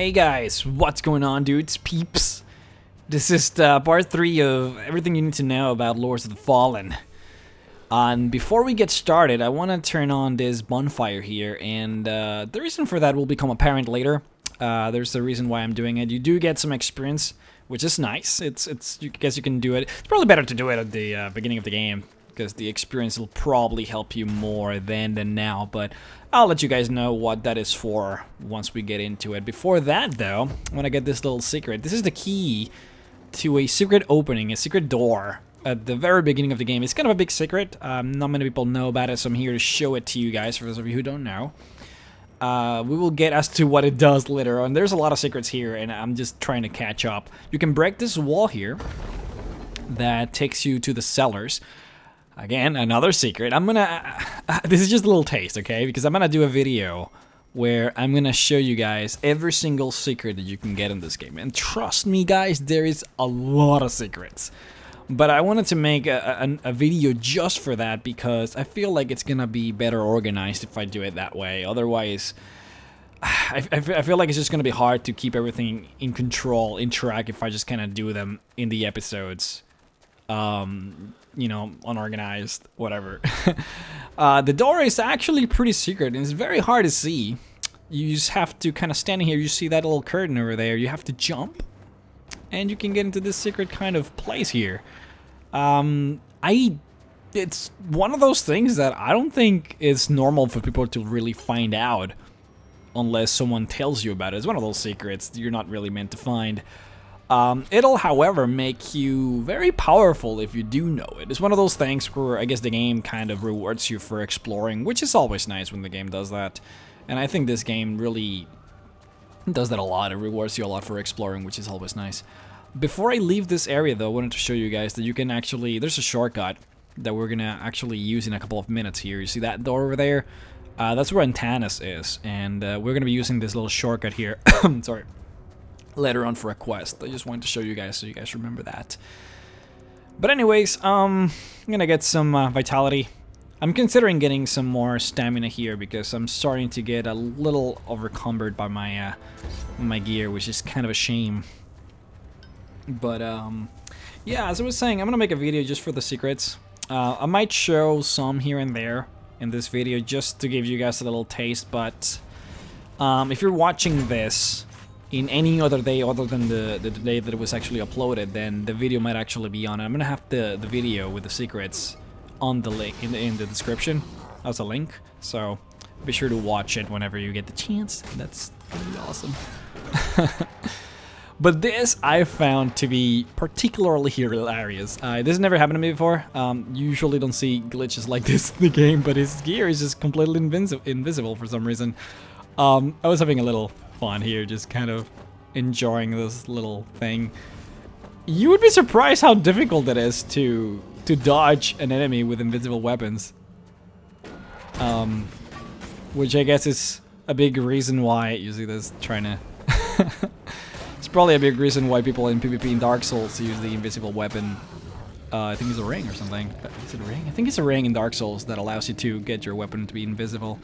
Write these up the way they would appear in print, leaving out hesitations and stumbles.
Hey guys, what's going on, dudes? Peeps. This is part 3 of everything you need to know about Lords of the Fallen. And before we get started, I want to turn on this bonfire here, and the reason for that will become apparent later. There's a reason why I'm doing it. You do get some experience, which is nice. I guess you can do it. It's probably better to do it at the beginning of the game, because the experience will probably help you more then than now, but I'll let you guys know what that is for once we get into it. Before that, though, I want to get this little secret. This is the key to a secret opening, a secret door at the very beginning of the game. It's kind of a big secret. Not many people know about it, so I'm here to show it to you guys, for those of you who don't know. We will get as to what it does later on. There's a lot of secrets here, and I'm just trying to catch up. You can break this wall here that takes you to the cellars. Again, another secret. I'm gonna... this is just a little taste, okay? Because I'm gonna do a video where I'm gonna show you guys every single secret that you can get in this game. And trust me, guys, there is a lot of secrets. But I wanted to make a video just for that because I feel like it's gonna be better organized if I do it that way. Otherwise, I feel like it's just gonna be hard to keep everything in control, in track, if I just kind of do them in the episodes. You know, unorganized, whatever. The door is actually pretty secret, and it's very hard to see. You just have to kind of stand here. You see that little curtain over there. You have to jump, and you can get into this secret kind of place here. It's one of those things that I don't think is normal for people to really find out unless someone tells you about it. It's one of those secrets you're not really meant to find. It'll, however, make you very powerful if you do know it. It's one of those things where I guess the game kind of rewards you for exploring, which is always nice when the game does that. And I think this game really does that a lot. It rewards you a lot for exploring, which is always nice. Before I leave this area, though, I wanted to show you guys that you can actually... There's a shortcut that we're gonna actually use in a couple of minutes here. You see that door over there? That's where Antanas is, and we're gonna be using this little shortcut here. Sorry. Later on for a quest. I just wanted to show you guys so you guys remember that. But anyways, I'm gonna get some vitality. I'm considering getting some more stamina here because I'm starting to get a little overcumbered by my my gear, which is kind of a shame. But yeah, as I was saying, I'm gonna make a video just for the secrets. I might show some here and there in this video just to give you guys a little taste, but if you're watching this in any other day other than the day that it was actually uploaded, then the video might actually be on. I'm gonna have the video with the secrets on the link in the description as a link, so be sure to watch it whenever you get the chance. That's gonna be awesome. But this I found to be particularly hilarious. This never happened to me before. Usually don't see glitches like this in the game, but his gear is just completely invisible for some reason. I was having a little fun here, just kind of enjoying this little thing. You would be surprised how difficult it is to dodge an enemy with invisible weapons. Which I guess is a big reason why you see this trying to... It's probably a big reason why people in PvP in Dark Souls use the invisible weapon. I think it's a ring or something. Is it a ring? I think it's a ring in Dark Souls that allows you to get your weapon to be invisible.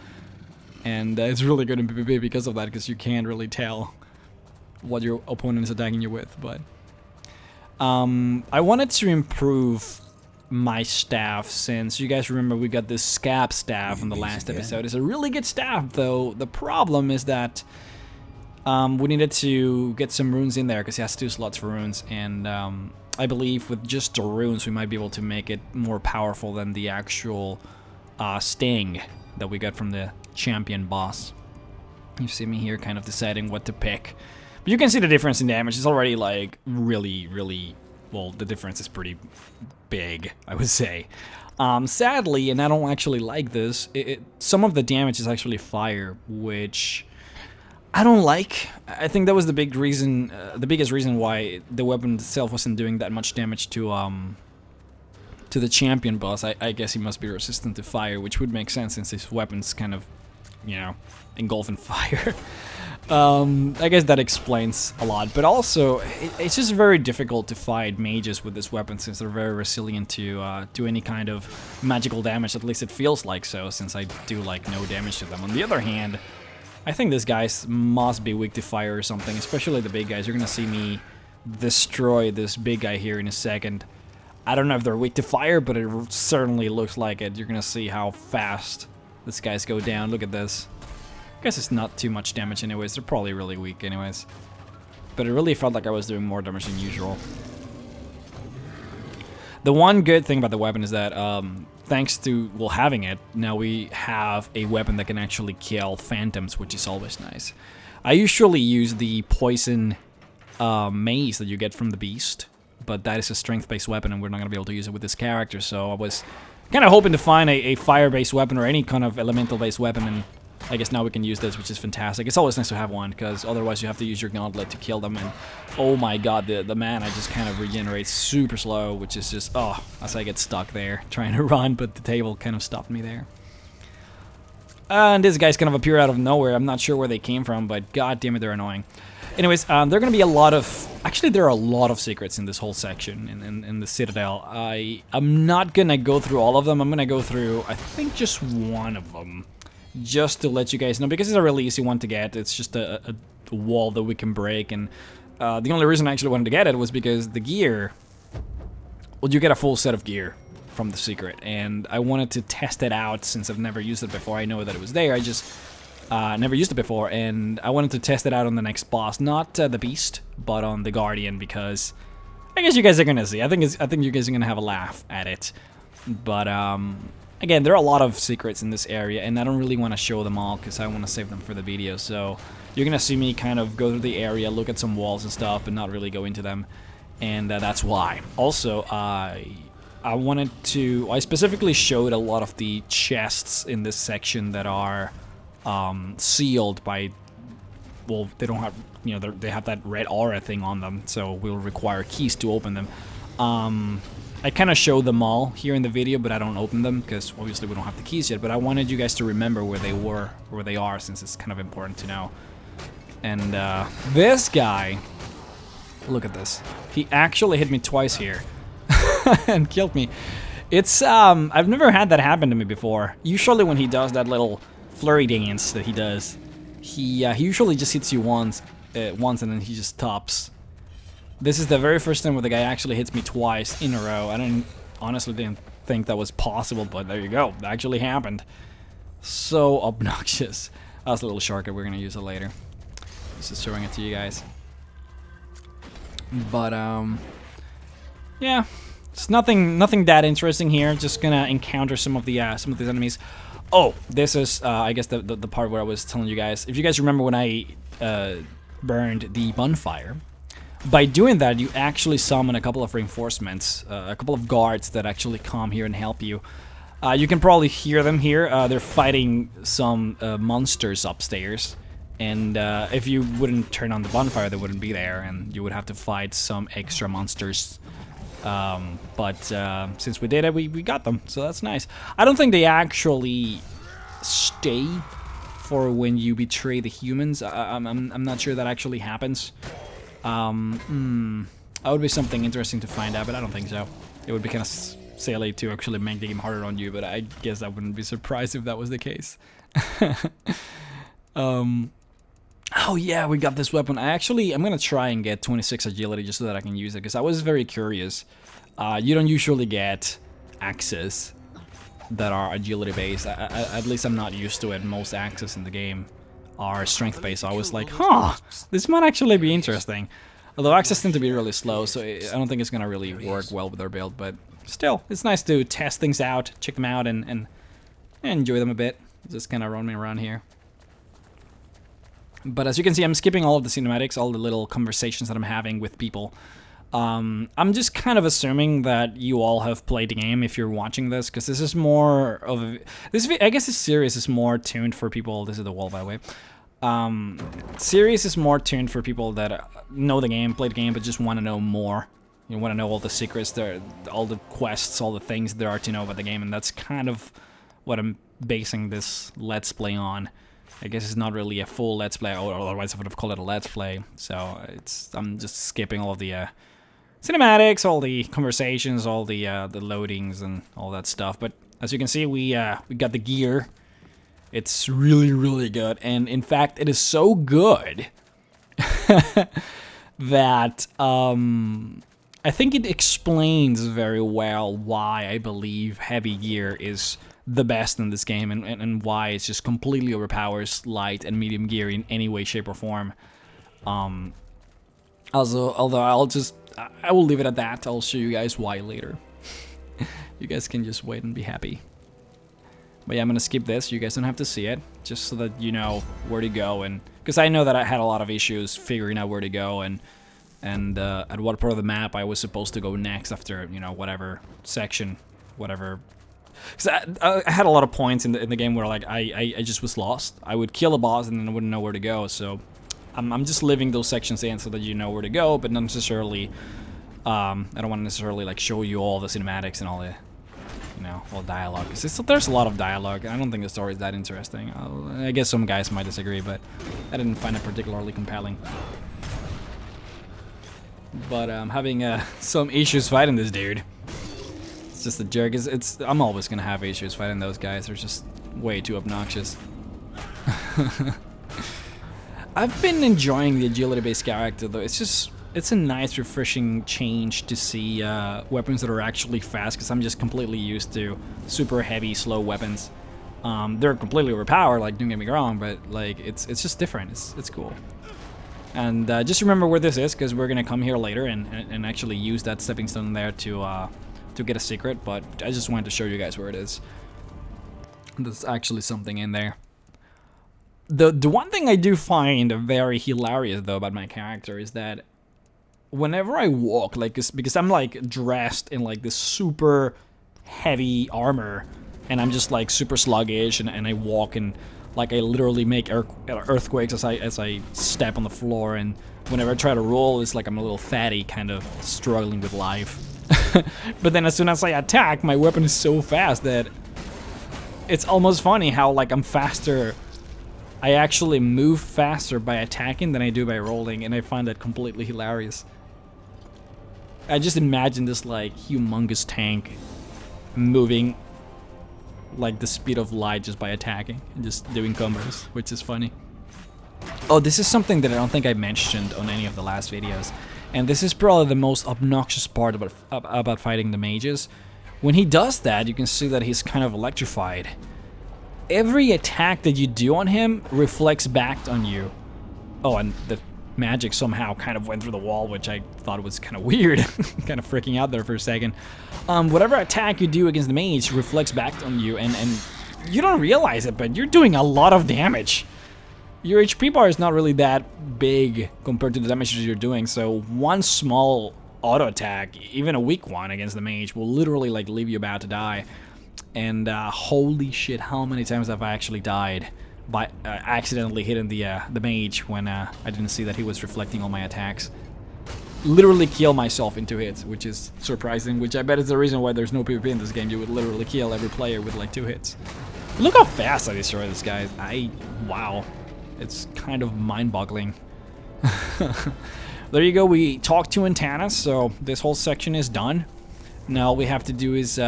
And it's really good in PvP because of that, because you can't really tell what your opponent is attacking you with. But I wanted to improve my staff, since you guys remember we got this scab staff in the last episode. It's a really good staff, though. The problem is that we needed to get some runes in there, because it has 2 slots for runes. And I believe with just the runes we might be able to make it more powerful than the actual sting that we got from the champion boss. You see me here kind of deciding what to pick. But you can see the difference in damage. It's already like really, well, the difference is pretty big, I would say. Sadly, and I don't actually like this, some of the damage is actually fire, which I don't like. I think that was the big reason, the biggest reason why the weapon itself wasn't doing that much damage to the champion boss. I guess he must be resistant to fire, which would make sense since his weapon's kind of, you know, engulfed in fire. I guess that explains a lot, but also it's just very difficult to fight mages with this weapon, since they're very resilient to any kind of magical damage. At least it feels like so, since I do like no damage to them. On the other hand, I think this guys must be weak to fire or something, especially the big guys. You're gonna see me destroy this big guy here in a second. I don't know if they're weak to fire, but it certainly looks like it. You're gonna see how fast these guys go down. Look at this. I guess it's not too much damage anyways. They're probably really weak anyways. But it really felt like I was doing more damage than usual. The one good thing about the weapon is that, thanks to, well, having it, now we have a weapon that can actually kill phantoms, which is always nice. I usually use the poison maze that you get from the beast, but that is a strength-based weapon, and we're not going to be able to use it with this character, so I was kind of hoping to find a fire-based weapon or any kind of elemental-based weapon, and I guess now we can use this, which is fantastic. It's always nice to have one, because otherwise you have to use your gauntlet to kill them, and oh my god, the mana just kind of regenerates super slow, which is just, oh, as I get stuck there, trying to run, but the table kind of stopped me there. And these guys kind of appear out of nowhere. I'm not sure where they came from, but god damn it, they're annoying. Anyways, there are going to be a lot of... Actually, there are a lot of secrets in this whole section, in the Citadel. I'm not going to go through all of them. I'm going to go through, I think, just one of them. Just to let you guys know, because it's a really easy one to get. It's just a wall that we can break, and the only reason I actually wanted to get it was because the gear... Well, you get a full set of gear from the secret, and I wanted to test it out since I've never used it before. I know that it was there, I just... never used it before, and I wanted to test it out on the next boss, not the Beast, but on the Guardian, because I guess you guys are gonna see. I think you guys are gonna have a laugh at it. But again, there are a lot of secrets in this area, and I don't really want to show them all because I want to save them for the video. So you're gonna see me kind of go through the area, look at some walls and stuff, but not really go into them, and that's why. Also, I specifically showed a lot of the chests in this section that are sealed by, well, they don't have, you know, they have that red aura thing on them, so we'll require keys to open them. I kind of showed them all here in the video, but I don't open them because obviously we don't have the keys yet, but I wanted you guys to remember where they were, where they are, since it's kind of important to know. And this guy, look at this. He actually hit me twice here and killed me. It's, I've never had that happen to me before. Usually when he does that little flurry dance that he does, he usually just hits you once and then he just stops. This is the very first time where the guy actually hits me twice in a row. I honestly didn't think that was possible, but there you go. That actually happened. So obnoxious. That's a little shortcut. We're gonna use it later. Just showing it to you guys. But yeah, it's nothing that interesting here. Just gonna encounter some of these enemies. Oh, this is, I guess, the part where I was telling you guys. If you guys remember when I burned the bonfire, by doing that, you actually summon a couple of reinforcements, a couple of guards that actually come here and help you. You can probably hear them here. They're fighting some monsters upstairs, and if you wouldn't turn on the bonfire, they wouldn't be there, and you would have to fight some extra monsters. But since we did it, we got them, so that's nice. I don't think they actually stay for when you betray the humans. I'm not sure that actually happens. That would be something interesting to find out, but I don't think so. It would be kind of silly to actually make the game harder on you, but I guess I wouldn't be surprised if that was the case. Oh yeah, we got this weapon. I'm gonna try and get 26 agility just so that I can use it, because I was very curious. You don't usually get axes that are agility based. At least I'm not used to it. Most axes in the game are strength based, so I was like, huh, this might actually be interesting. Although axes tend to be really slow, so I don't think it's gonna really work well with our build, but still, it's nice to test things out, check them out, and enjoy them a bit. Just kind of roaming around here. But as you can see, I'm skipping all of the cinematics, all the little conversations that I'm having with people. I'm just kind of assuming that you all have played the game if you're watching this, because this is more of a... I guess this series is more tuned for people... This is the wall, by the way. Series is more tuned for people that know the game, play the game, but just want to know more. You want to know all the secrets, all the quests, all the things there are to know about the game, and that's kind of what I'm basing this Let's Play on. I guess it's not really a full Let's Play, or otherwise I would have called it a Let's Play. So I'm just skipping all of the cinematics, all the conversations, all the loadings and all that stuff. But as you can see, we got the gear. It's really, really good. And in fact, it is so good that I think it explains very well why I believe heavy gear is the best in this game, and why it's just completely overpowers light and medium gear in any way, shape, or form. Also, although I will leave it at that. I'll show you guys why later. You guys can just wait and be happy. But yeah, I'm gonna skip this. You guys don't have to see it, just so that you know where to go, and because I know that I had a lot of issues figuring out where to go and at what part of the map I was supposed to go next after, you know, whatever section, whatever. Because I had a lot of points in the game where like I just was lost. I would kill a boss and then I wouldn't know where to go. So I'm just leaving those sections in so that you know where to go, but not necessarily. I don't want to necessarily like show you all the cinematics and all the, you know, all dialogue. There's a lot of dialogue. I don't think the story is that interesting. I guess some guys might disagree, but I didn't find it particularly compelling. But I'm having some issues fighting this dude. It's just a jerk. I'm always gonna have issues fighting those guys. They're just way too obnoxious. I've been enjoying the agility-based character though. It's a nice, refreshing change to see weapons that are actually fast, because I'm just completely used to super heavy, slow weapons. They're completely overpowered, like, don't get me wrong, but like it's just different. It's cool. And just remember where this is, because we're gonna come here later and actually use that stepping stone there to get a secret. But I just wanted to show you guys where it is. There's actually something in there. The one thing I do find very hilarious though about my character is that whenever I walk, like, because I'm like dressed in like this super heavy armor, and I'm just like super sluggish, and I walk and like I literally make earthquakes as I step on the floor, and whenever I try to roll, it's like I'm a little fatty, kind of struggling with life. But then as soon as I attack, my weapon is so fast that it's almost funny how like I'm faster. I actually move faster by attacking than I do by rolling, and I find that completely hilarious. I just imagine this like humongous tank moving like the speed of light just by attacking and just doing combos, which is funny. Oh, this is something that I don't think I mentioned on any of the last videos, and this is probably the most obnoxious part about fighting the mages. When he does that, you can see that he's kind of electrified. Every attack that you do on him reflects back on you. Oh, and the magic somehow kind of went through the wall, which I thought was kind of weird. Kind of freaking out there for a second. Whatever attack you do against the mage reflects back on you, and you don't realize it, but you're doing a lot of damage. Your HP bar is not really that big compared to the damage that you're doing, so one small auto attack, even a weak one against the mage, will literally like leave you about to die. And holy shit, how many times have I actually died by accidentally hitting the mage when I didn't see that he was reflecting all my attacks. Literally kill myself in 2 hits, which is surprising, which I bet is the reason why there's no PvP in this game. You would literally kill every player with like 2 hits. Look how fast I destroy this guy. Wow. It's kind of mind-boggling. There you go, we talked to Antanas, so this whole section is done. Now all we have to do is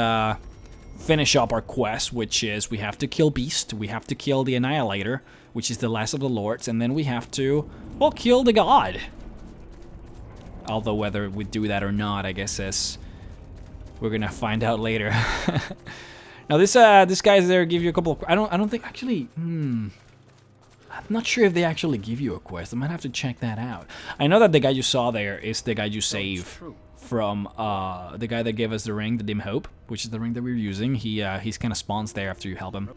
finish up our quest, which is we have to kill Beast, we have to kill the Annihilator, which is the last of the lords, and then we have to, well, kill the god. Although whether we do that or not, I guess we're gonna find out later. Now this guy's there give you a couple of, I don't think actually, I'm not sure if they actually give you a quest. I might have to check that out. I know that the guy you saw there is the guy you save from the guy that gave us the ring, the Dim Hope, which is the ring that we're using. He's kind of spawns there after you help him.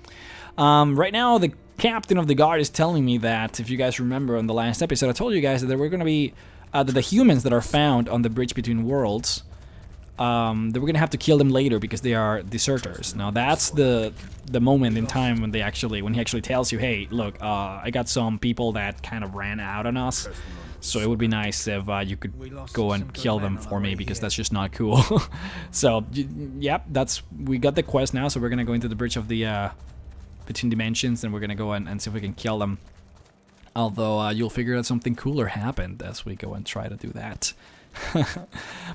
Right now, the captain of the guard is telling me that, if you guys remember on the last episode, I told you guys that there were going to be that the humans that are found on the bridge between worlds, that we're gonna have to kill them later because they are deserters. Now that's the moment in time when he actually tells you, hey, look, I got some people that kind of ran out on us. So it would be nice if you could go and kill them for me, because that's just not cool. So, yep, we got the quest now, so we're gonna go into the bridge of the between dimensions, and we're gonna go and see if we can kill them. Although you'll figure out something cooler happened as we go and try to do that.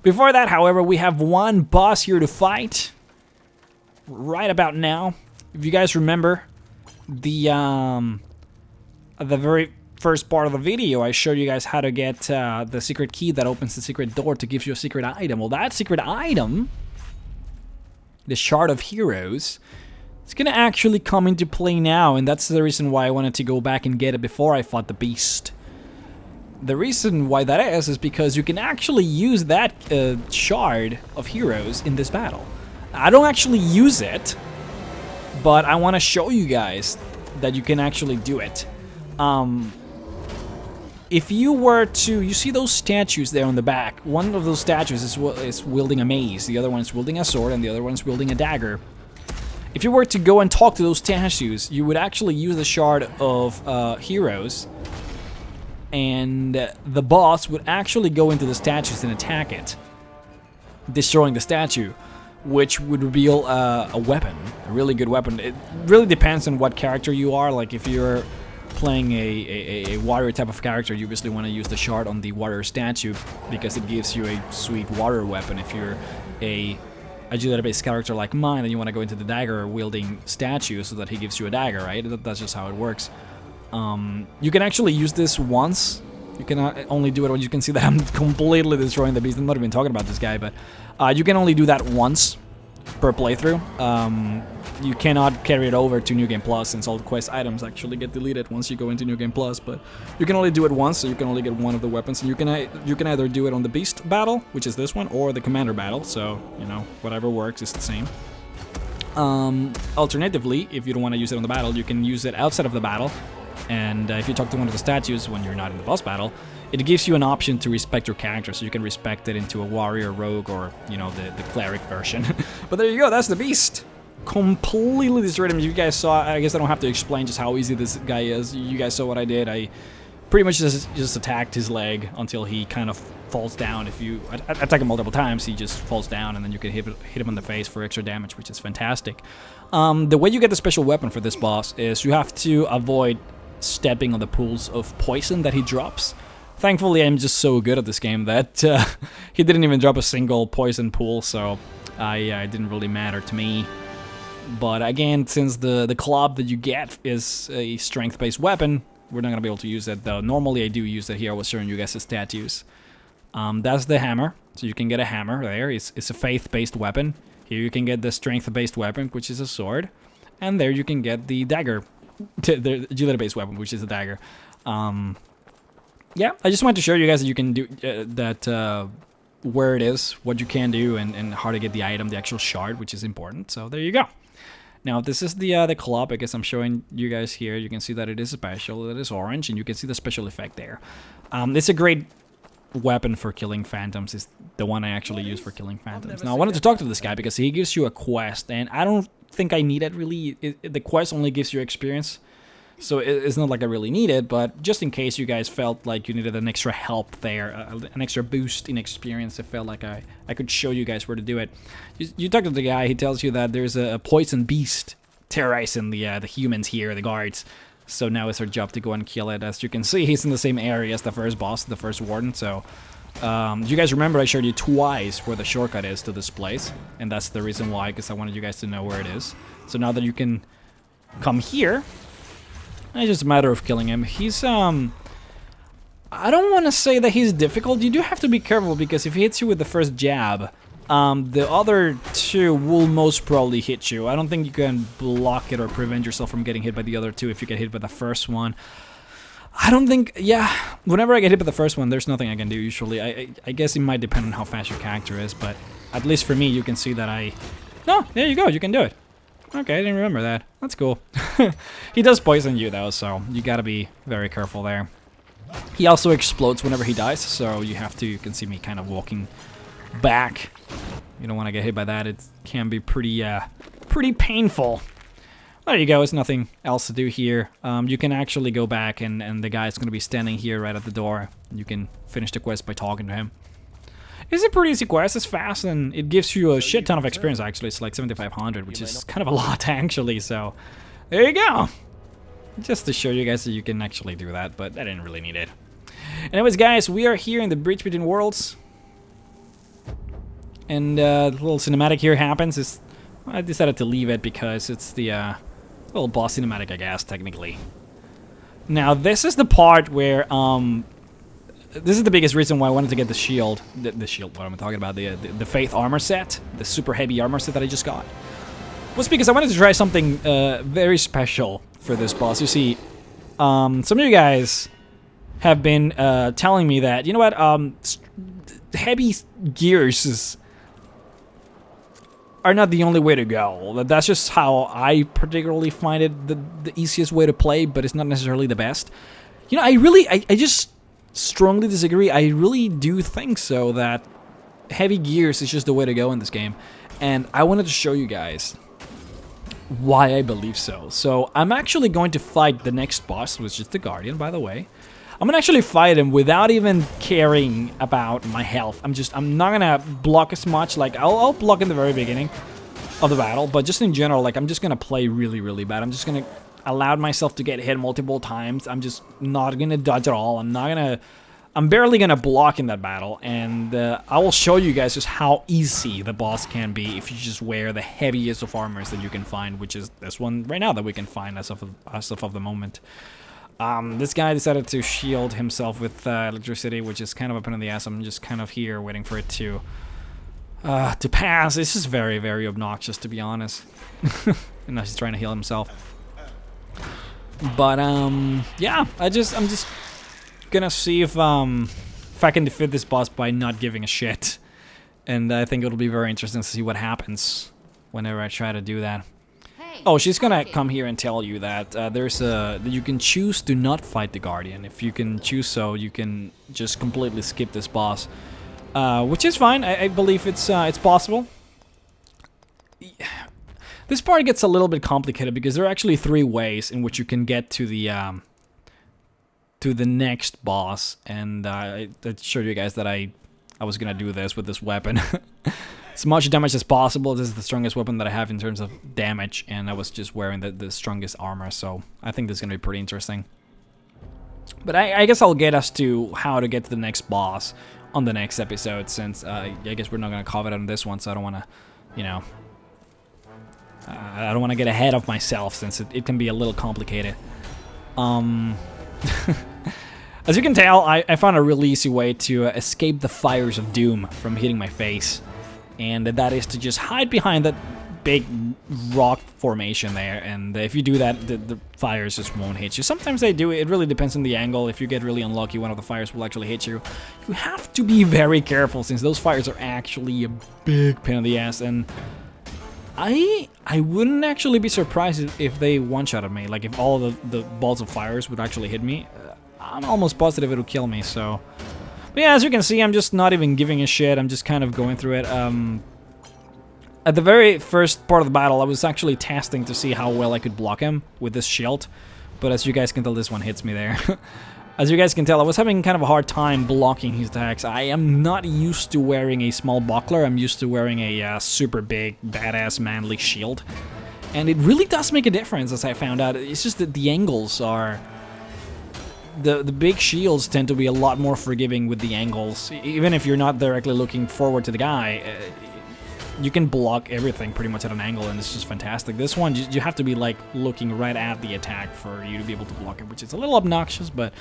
Before that, however, we have one boss here to fight right about now. If you guys remember, at the very first part of the video, I showed you guys how to get the secret key that opens the secret door to give you a secret item. Well, that secret item, the Shard of Heroes, it's gonna actually come into play now, and that's the reason why I wanted to go back and get it before I fought the beast. The reason why that is because you can actually use that Shard of Heroes in this battle. I don't actually use it, but I want to show you guys that you can actually do it. If you were to, you see those statues there on the back. One of those statues is wielding a mace, the other one is wielding a sword, and the other one is wielding a dagger. If you were to go and talk to those statues, you would actually use the Shard of Heroes, and the boss would actually go into the statues and attack it, destroying the statue, which would reveal a weapon, a really good weapon. It really depends on what character you are. Like if you're playing a warrior type of character, you obviously want to use the shard on the warrior statue because it gives you a sweet warrior weapon. If you're a agility-based character like mine, then you want to go into the dagger-wielding statue so that he gives you a dagger, right? That's just how it works. You can actually use this once. You can only do it when you can see that I'm completely destroying the beast. I'm not even talking about this guy, but you can only do that once per playthrough. You cannot carry it over to New Game Plus since all the quest items actually get deleted once you go into New Game Plus. But you can only do it once, so you can only get one of the weapons. And you can either do it on the beast battle, which is this one, or the commander battle. So you know, whatever works is the same. Alternatively, if you don't want to use it on the battle, you can use it outside of the battle. And if you talk to one of the statues when you're not in the boss battle, it gives you an option to respect your character, so you can respect it into a warrior, rogue, or, you know, the cleric version. But there you go, that's the beast. Completely destroyed him. You guys saw, I guess I don't have to explain just how easy this guy is. You guys saw what I did. I pretty much just attacked his leg until he kind of falls down. If you attack him multiple times, he just falls down, and then you can hit him in the face for extra damage, which is fantastic. The way you get the special weapon for this boss is you have to avoid stepping on the pools of poison that he drops. Thankfully, I'm just so good at this game that he didn't even drop a single poison pool, so it didn't really matter to me. But again, since the club that you get is a strength-based weapon, we're not going to be able to use it, though. Normally, I do use it here. I was showing you guys the statues. That's the hammer, so you can get a hammer there. It's a faith-based weapon. Here you can get the strength-based weapon, which is a sword. And there you can get the dagger, the agility-based weapon, which is a dagger. Yeah, I just wanted to show you guys that you can do that, where it is, what you can do, and how to get the item, the actual shard, which is important. So there you go. Now this is the club. I guess I'm showing you guys here. You can see that it is special. It is orange, and you can see the special effect there. It's a great weapon for killing phantoms. It's the one I actually use for killing phantoms. Now I wanted to talk to this guy because he gives you a quest, and I don't think I need it really. The quest only gives you experience. So it's not like I really need it, but just in case you guys felt like you needed an extra help there, an extra boost in experience, I felt like I could show you guys where to do it. You talk to the guy, he tells you that there's a poison beast terrorizing the humans here, the guards. So now it's our job to go and kill it. As you can see, he's in the same area as the first boss, the first warden. So you guys remember I showed you twice where the shortcut is to this place, and that's the reason why, because I wanted you guys to know where it is. So now that you can come here, it's just a matter of killing him. He's, I don't want to say that he's difficult. You do have to be careful, because if he hits you with the first jab, the other two will most probably hit you. I don't think you can block it or prevent yourself from getting hit by the other two if you get hit by the first one. I don't think, yeah, whenever I get hit by the first one, there's nothing I can do usually. I guess it might depend on how fast your character is, but at least for me, you can see that no, there you go, you can do it. Okay, I didn't remember that. That's cool. He does poison you, though, so you gotta be very careful there. He also explodes whenever he dies, so you can see me kind of walking back. You don't want to get hit by that. It can be pretty painful. There you go, there's nothing else to do here. You can actually go back, and the guy's gonna be standing here right at the door. You can finish the quest by talking to him. It's a pretty easy quest, it's fast, and it gives you a shit ton of experience, actually. It's like 7,500, which is kind of a lot, actually, so there you go. Just to show you guys that you can actually do that, but I didn't really need it. Anyways, guys, we are here in the Bridge Between Worlds, and the little cinematic here happens. I decided to leave it because it's the Well, boss cinematic, I guess, technically. Now, this is the part where, this is the biggest reason why I wanted to get the shield. The shield, what am I talking about? The Faith armor set. The super heavy armor set that I just got. Was because I wanted to try something very special for this boss. You see, some of you guys have been telling me that, you know what, heavy gears are not the only way to go. That's just how I particularly find it the easiest way to play, but it's not necessarily the best. You know, I just strongly disagree. I really do think so, that heavy gears is just the way to go in this game. And I wanted to show you guys why I believe so. So I'm actually going to fight the next boss, which is the Guardian, by the way. I'm gonna actually fight him without even caring about my health. I'm not gonna block as much. Like, I'll block in the very beginning of the battle, but just in general, like, I'm just gonna play really, really bad. I'm just gonna allow myself to get hit multiple times. I'm just not gonna dodge at all. I'm barely gonna block in that battle, and I will show you guys just how easy the boss can be if you just wear the heaviest of armors that you can find, which is this one right now that we can find as of the moment. This guy decided to shield himself with electricity, which is kind of a pain in the ass. I'm just kind of here waiting for it to pass. This is very, very obnoxious, to be honest. And now he's trying to heal himself. But yeah, I'm just gonna see if I can defeat this boss by not giving a shit. And I think it'll be very interesting to see what happens whenever I try to do that. Oh, she's gonna come here and tell you that that you can choose to not fight the Guardian. If you can choose so, you can just completely skip this boss, which is fine. I believe it's possible. This part gets a little bit complicated because there are actually 3 ways in which you can get to the next boss, and I showed you guys that I was gonna do this with this weapon. As much damage as possible. This is the strongest weapon that I have in terms of damage, and I was just wearing the strongest armor, so I think this is going to be pretty interesting. But I guess I'll get us to how to get to the next boss on the next episode, since I guess we're not going to cover it on this one, so I don't want to, you know, I don't want to get ahead of myself, since it can be a little complicated. As you can tell, I found a really easy way to escape the fires of doom from hitting my face. And that is to just hide behind that big rock formation there, and if you do that, the fires just won't hit you. Sometimes they do. It really depends on the angle. If you get really unlucky, one of the fires will actually hit you. You have to be very careful, since those fires are actually a big pain in the ass, and I wouldn't actually be surprised if they one-shotted me. Like, if all the balls of fires would actually hit me, I'm almost positive it'll kill me, so... But yeah, as you can see, I'm just not even giving a shit. I'm just kind of going through it. At the very first part of the battle, I was actually testing to see how well I could block him with this shield. But as you guys can tell, this one hits me there. As you guys can tell, I was having kind of a hard time blocking his attacks. I am not used to wearing a small buckler. I'm used to wearing a super big, badass, manly shield. And it really does make a difference, as I found out. It's just that the angles are... The big shields tend to be a lot more forgiving with the angles. Even if you're not directly looking forward to the guy, you can block everything pretty much at an angle, and it's just fantastic. This one, you have to be like looking right at the attack for you to be able to block it, which is a little obnoxious, but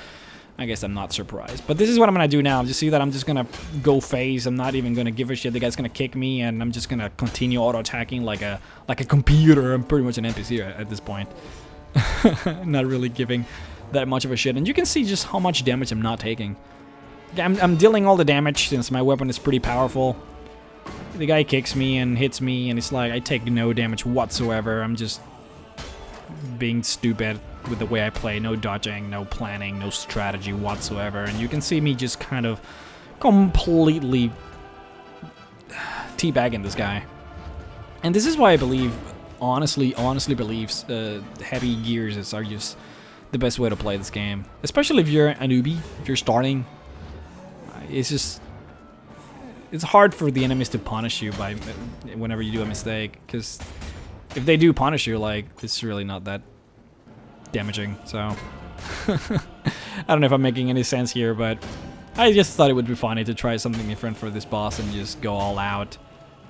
I guess I'm not surprised. But this is what I'm gonna do now. You see that I'm just gonna go phase. I'm not even gonna give a shit. The guy's gonna kick me, and I'm just gonna continue auto-attacking like a computer. I'm pretty much an NPC at this point. Not really giving that much of a shit, and you can see just how much damage I'm not taking. I'm dealing all the damage since my weapon is pretty powerful. The guy kicks me and hits me, and it's like I take no damage whatsoever. I'm just being stupid with the way I play. No dodging, no planning, no strategy whatsoever, and you can see me just kind of completely teabagging this guy. And this is why I believe, honestly believes heavy gears are just the best way to play this game, especially if you're a newbie, if you're starting. It's hard for the enemies to punish you by whenever you do a mistake, because if they do punish you, like, it's really not that damaging. So I don't know if I'm making any sense here, but I just thought it would be funny to try something different for this boss and just go all out,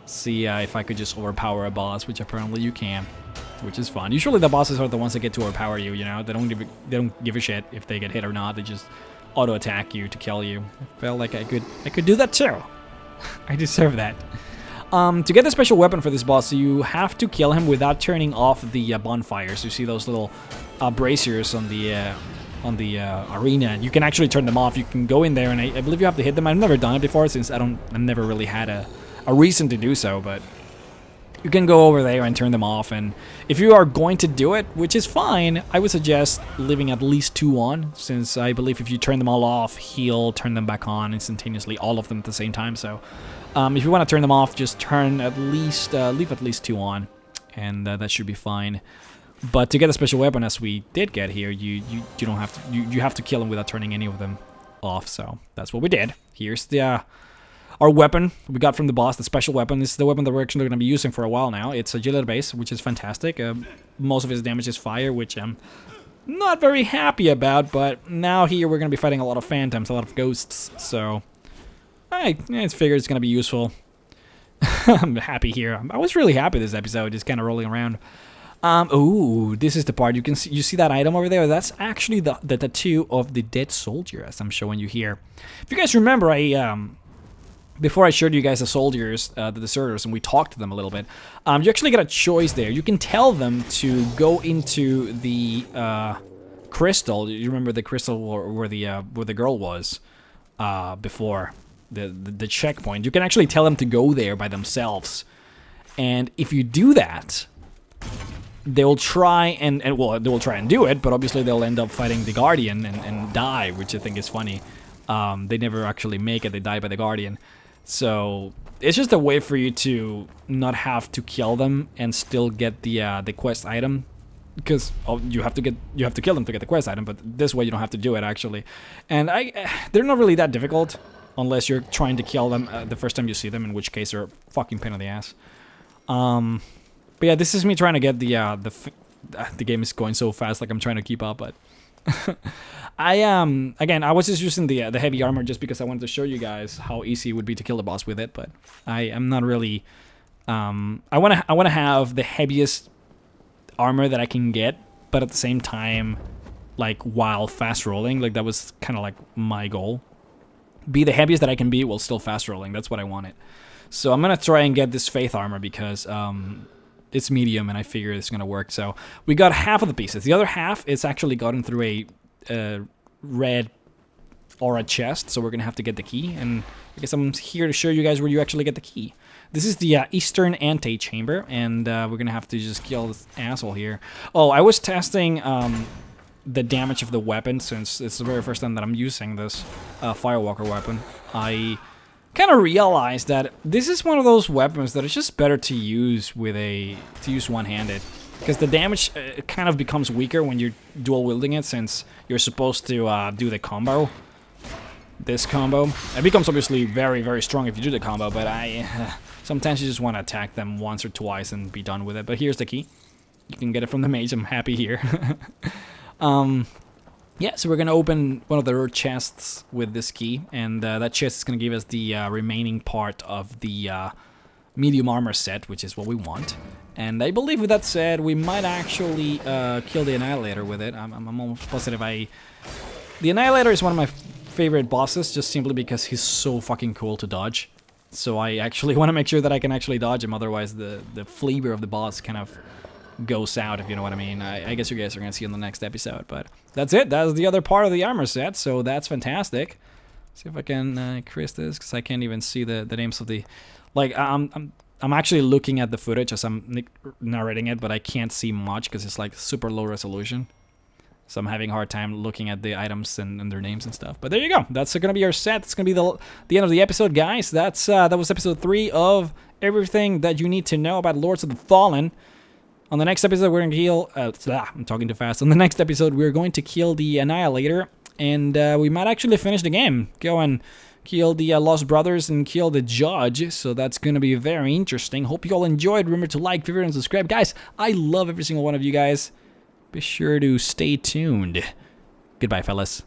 see if I could just overpower a boss, which apparently you can. which is fun. Usually the bosses are the ones that get to overpower you, you know? They don't give a shit if they get hit or not. They just auto-attack you to kill you. I felt like I could do that too. I deserve that. To get the special weapon for this boss, you have to kill him without turning off the bonfires. You see those little braziers on the arena. You can actually turn them off. You can go in there, and I believe you have to hit them. I've never done it before since I've never really had a reason to do so, but you can go over there and turn them off. And if you are going to do it, which is fine, I would suggest leaving at least 2 on, since I believe if you turn them all off, he'll turn them back on instantaneously, all of them at the same time. So if you want to turn them off, just leave at least 2 on, and that should be fine. But to get a special weapon, as we did get here, you don't have to you have to kill them without turning any of them off. So that's what we did. Here's the our weapon we got from the boss, the special weapon. This is the weapon that we're actually going to be using for a while now. It's agility base, which is fantastic. Most of its damage is fire, which I'm not very happy about. But now here we're going to be fighting a lot of phantoms, a lot of ghosts. So I figured it's going to be useful. I'm happy here. I was really happy this episode, just kind of rolling around. Ooh, this is the part. You see that item over there? That's actually the tattoo of the dead soldier, as I'm showing you here. If you guys remember, before I showed you guys the soldiers, the deserters, and we talked to them a little bit, you actually get a choice there. You can tell them to go into the crystal. You remember the crystal where the girl was before the checkpoint. You can actually tell them to go there by themselves, and if you do that, they'll try and they will try and do it, but obviously they'll end up fighting the Guardian and die, which I think is funny. They never actually make it. They die by the Guardian. So it's just a way for you to not have to kill them and still get the quest item, because you have to kill them to get the quest item. But this way you don't have to do it actually, and they're not really that difficult unless you're trying to kill them the first time you see them, in which case they're a fucking pain in the ass. But yeah, this is me trying to get the game is going so fast, like I'm trying to keep up, but again, I was just using the heavy armor just because I wanted to show you guys how easy it would be to kill the boss with it, but I am not really I want to have the heaviest armor that I can get, but at the same time, like, while fast rolling. Like, that was kind of like my goal. Be the heaviest that I can be while still fast rolling. That's what I wanted. So I'm gonna try and get this faith armor because it's medium, and I figure it's gonna work. So we got half of the pieces. The other half is actually gotten through a red aura chest. So we're gonna have to get the key, and I guess I'm here to show you guys where you actually get the key. This is the Eastern Antechamber, and we're gonna have to just kill this asshole here. Oh, I was testing the damage of the weapon, since it's the very first time that I'm using this Firewalker weapon. I kind of realized that this is one of those weapons that is just better to use with one-handed, because the damage kind of becomes weaker when you're dual wielding it, since you're supposed to do the combo. This combo, it becomes obviously very, very strong if you do the combo, but sometimes you just want to attack them once or twice and be done with it. But here's the key. You can get it from the mage. I'm happy here. Yeah, so we're gonna open one of the rare chests with this key, and that chest is gonna give us the remaining part of the medium armor set, which is what we want. And I believe, with that said, we might actually kill the Annihilator with it. I'm almost positive. The Annihilator is one of my favorite bosses, just simply because he's so fucking cool to dodge. So I actually want to make sure that I can actually dodge him, otherwise the flavor of the boss kind of goes out, if you know what I mean. I guess you guys are going to see in the next episode, but that's it. That's the other part of the armor set, so that's fantastic. See if I can increase this, because I can't even see the names of the... Like, I'm actually looking at the footage as I'm narrating it, but I can't see much because it's like super low resolution. So I'm having a hard time looking at the items and their names and stuff. But there you go. That's going to be our set. It's going to be the end of the episode, guys. That was episode 3 of everything that you need to know about Lords of the Fallen. On the next episode, we're going to kill... I'm talking too fast. On the next episode, we're going to kill the Annihilator. And we might actually finish the game. Go and kill the Lost Brothers and kill the Judge. So that's going to be very interesting. Hope you all enjoyed. Remember to like, favorite, and subscribe. Guys, I love every single one of you guys. Be sure to stay tuned. Goodbye, fellas.